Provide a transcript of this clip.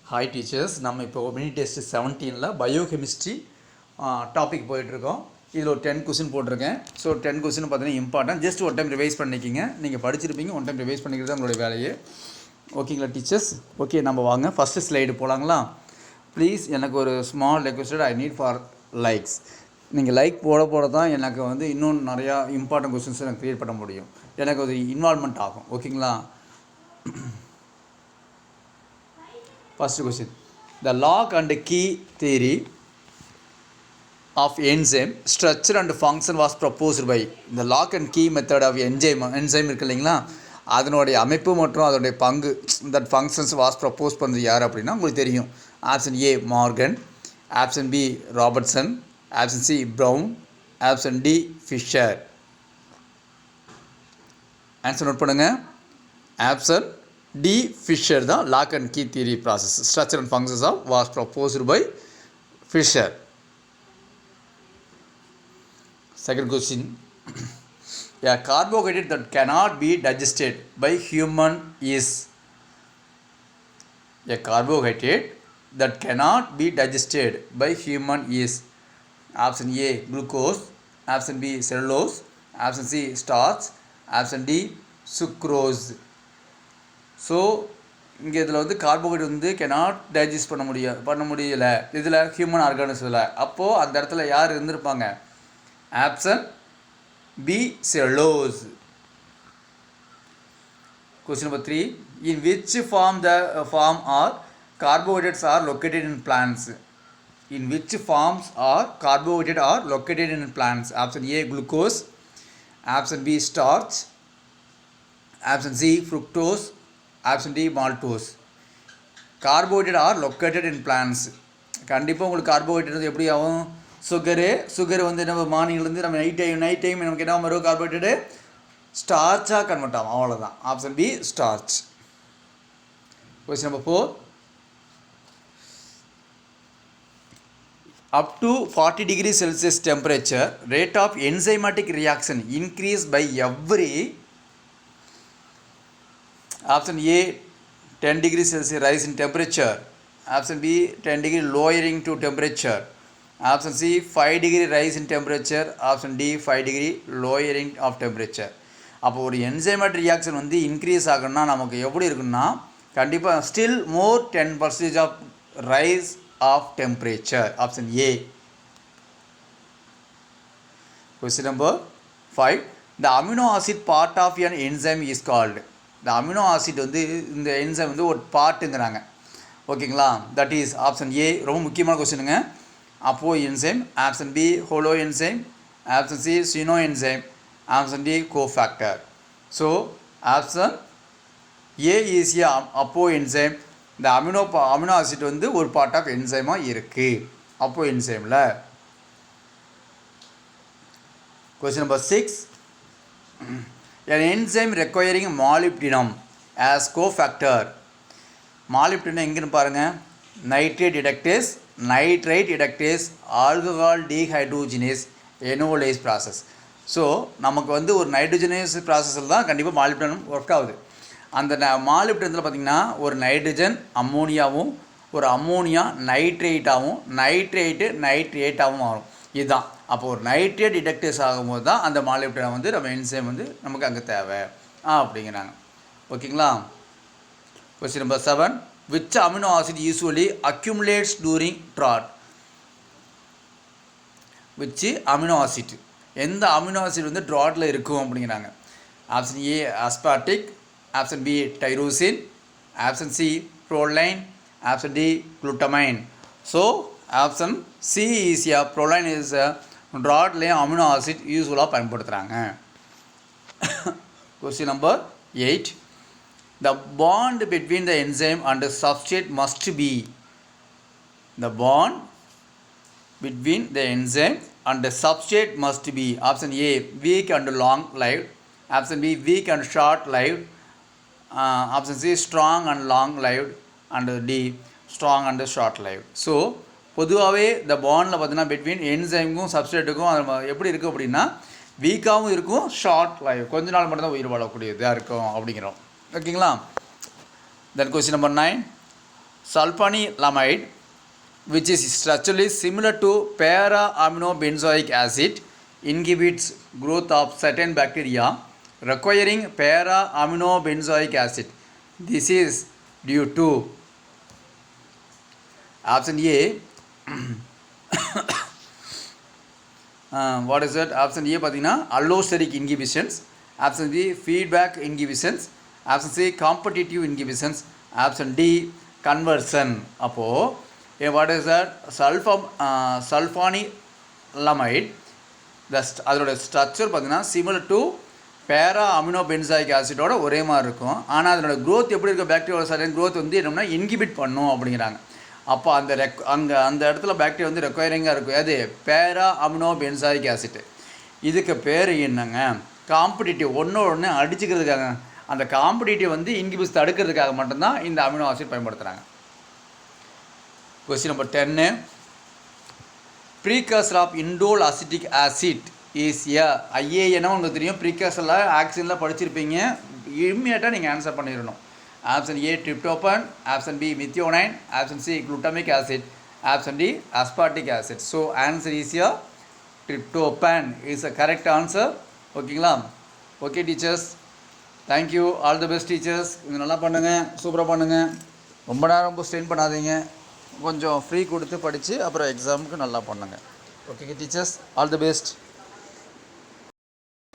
Hi teachers, நம்ம இப்போ mini test 17ல் biochemistry topic போயிட்டுருக்கோம். இதில் ஒரு 10 கொஸ்டின் போட்டிருக்கேன். ஸோ 10 கொஸ்டின் பார்த்தீங்கன்னா இம்பார்ட்டன்ட். ஜஸ்ட் ஒரு டைம் ரிவைஸ் பண்ணிக்கிங்க. நீங்கள் படிச்சிருப்பீங்க, ஒன் டைம் ரிவைஸ் பண்ணிக்கிறது தான் உங்களுடைய வேலையே. ஓகேங்களா டீச்சர்ஸ்? ஓகே, நம்ம வாங்க ஃபஸ்ட்டு ஸ்லைடு போகலாங்களா? ப்ளீஸ், எனக்கு ஒரு small requested, I need for likes. நீங்கள் லைக் போட தான் எனக்கு வந்து இன்னும் நிறையா இம்பார்ட்டன்ட் கொஸ்டின்ஸ் எனக்கு க்ரியேட் பண்ண முடியும். எனக்கு ஒரு இன்வால்மெண்ட் ஆகும். ஓகேங்களா? First question. The lock and key theory of enzyme structure and function was proposed by the lock and key method of enzyme இருக்கு இல்லைங்களா, அதனுடைய அமைப்பு மற்றும் அதனுடைய பங்கு தட் ஃபங்க்ஷன்ஸ் வாஸ் ப்ரப்போஸ் பண்ணுறது யார் அப்படின்னா உங்களுக்கு தெரியும். Option A Morgan, option B Robertson, option C Brown, option D Fischer. Answer note பண்ணுங்கள். ஆப்ஷன் டி ஃபிஷர் தான் lock and key theory process structure and functions of was proposed by Fischer. Second question. A carbohydrate that cannot be digested by human is a carbohydrate that cannot be digested by human is option A glucose, option B cellulose, option C starch, option D sucrose. So இங்கே இதில் வந்து carbohydrate வந்து cannot digest பண்ண முடியலை இதில் human ஆர்கானிசத்தில். அப்போது அந்த இடத்துல யார் இருந்திருப்பாங்க? ஆப்ஷன் பி செல்லோஸ். Question number 3. In which form are carbohydrates are located in plants? In which forms are carbohydrates are located in plants? Option A glucose, option B starch, option C fructose, option D maltose. Carbohydrates are located in plants. கண்டிப்பாக உங்களுக்கு carbohydrate வந்து எப்படி ஆகும்? Sugar வந்து நம்ம மார்னிங்லேருந்து நம்ம night time நமக்கு என்ன வரும்? கார்போஹைட்ரேட்டு ஸ்டார்ச்சாக கன்வெர்ட் ஆகும். அவ்வளோதான். Option B starch. Question number 4. Up to 40 degrees Celsius temperature, rate of enzymatic reaction increase by every. Option A 10 degrees Celsius rise in temperature, option B 10 degree lowering to temperature, option C 5 degree rise in temperature, option D 5 degree lowering of temperature. அப்போ ஒரு enzymatic reaction வந்து increase ஆகணும்னா நமக்கு எப்படி இருக்குன்னா கண்டிப்பாக still more 10% of rise of temperature. Option A. Question number 5. The amino acid part of an enzyme is called. இந்த amino acid வந்து இந்த என்சைம் வந்து ஒரு பார்ட்டுங்கிறாங்க. ஓகேங்களா? That is option A. ரொம்ப முக்கியமான கொஸ்டினுங்க. Apoenzyme, option B holoenzyme, option C சினோ enzyme, option D cofactor. So option A is a apoenzyme. இந்த அமினோ ஆசிட் வந்து ஒரு பார்ட் ஆஃப் என்சைமாக இருக்குது அப்போ என்சைமில். Question number 6. An enzyme requiring molybdenum as cofactor. molybdenum எங்கன்னு பாருங்கள். Nitrate reductase, nitrite reductase, alcohol dehydrogenase, enolase process. So நமக்கு வந்து ஒரு நைட்ரோஜனேஸ் ப்ராசஸில் தான் கண்டிப்பாக molybdenum ஒர்க் ஆகுது. அந்த molybdenumத்தில் பார்த்திங்கன்னா ஒரு நைட்ரஜன் அம்மோனியாவும் ஒரு அம்மோனியா நைட்ரேட்டாகவும் நைட்ரேட்டாகவும் மாறும். இதுதான். அப்போ ஒரு நைட்ரேட் டிடக்டேஸ் ஆகும்போது தான் அந்த molybdenum வந்து நம்ம என்சைம் வந்து நமக்கு அங்கே தேவை அப்படிங்கிறாங்க. ஓகேங்களா? Question number 7. Which amino acid usually accumulates during drought? Which amino acid, எந்த அமினோ ஆசிட் வந்து ட்ராட்டில் இருக்கும் அப்படிங்கிறாங்க. Option A aspartic, option B tyrosine, option C proline, option D glutamine. So option C is a proline is ட்ராட்லேயும் amino acid யூஸ்ஃபுல்லாக பயன்படுத்துகிறாங்க. Question number 8. The bond between the enzyme and the substrate must be. The bond between the enzyme and the substrate must be. Option A weak and long lived, option B weak and short lived, option C strong and long lived, and D strong and short lived. So பொதுவாகவே இந்த பாண்டில் பார்த்தீங்கன்னா between என்சைமுக்கும் சப்ஸ்ட்ரேட்டுக்கும் அது எப்படி இருக்குது அப்படின்னா வீக்காகவும் இருக்கும், short life கொஞ்ச நாள் மட்டும்தான் உயிர் வாழக்கூடியதாக இருக்கும் அப்படிங்கிறோம். ஓகேங்களா? Then question number 9. sulfanilamide, which is structurally similar to para-aminobenzoic acid, inhibits growth of certain bacteria requiring para-aminobenzoic acid. This is due to option A. What is that? Option A பார்த்தீங்கன்னா allosteric inhibitions, option B feedback inhibitions, option C competitive inhibitions, option D conversion. அப்போது what is that? Sulfanilamide, அதோட structure பார்த்தீங்கன்னா similar to பேரா amino benzoic ஆசிடோட ஒரே மாதிரி இருக்கும். ஆனால் அதனோட க்ரோத் எப்படி இருக்க பாக்டீரியாவோட சடன் க்ரோத் வந்து என்னன்னா இன்ஹிபிட் பண்ணும் அப்படிங்கிறாங்க. அப்போ அந்த இடத்துல பாக்டீரியா வந்து ரெக்வயரிங்காக இருக்கும். அது பேரா அமினோ பென்சாயிக் ஆசிட். இதுக்கு பேர் என்னங்க? காம்படிட்டிவ், ஒன்று அடிச்சுக்கிறதுக்காக, அந்த காம்படிட்டிவ் வந்து இன்ஹிபிட்ஸ் தடுக்கிறதுக்காக மட்டும்தான் இந்த அமினோ ஆசிட் பயன்படுத்துகிறாங்க. Question number 10. Precursor of indole acetic acid is ஐஏஎன்னா உங்களுக்கு தெரியும். ப்ரீகர்சரில் ஆக்சிஜனில் படிச்சிருப்பீங்க. இம்மிடியேட்டாக நீங்கள் ஆன்சர் பண்ணிடணும். Option A tryptophan, option B methionine, option C glutamic acid, option D aspartic acid. So answer ஈஸியாக tryptophan is a correct answer. ஓகேங்களா? Okay teachers, thank you, all the best teachers. கொஞ்சம் நல்லா பண்ணுங்கள், சூப்பராக பண்ணுங்கள். ரொம்ப நேரம் ஸ்ட்ரெயின் பண்ணாதீங்க. கொஞ்சம் ஃப்ரீ கொடுத்து படித்து அப்புறம் எக்ஸாமுக்கு நல்லா பண்ணுங்கள். Okay teachers, all the best.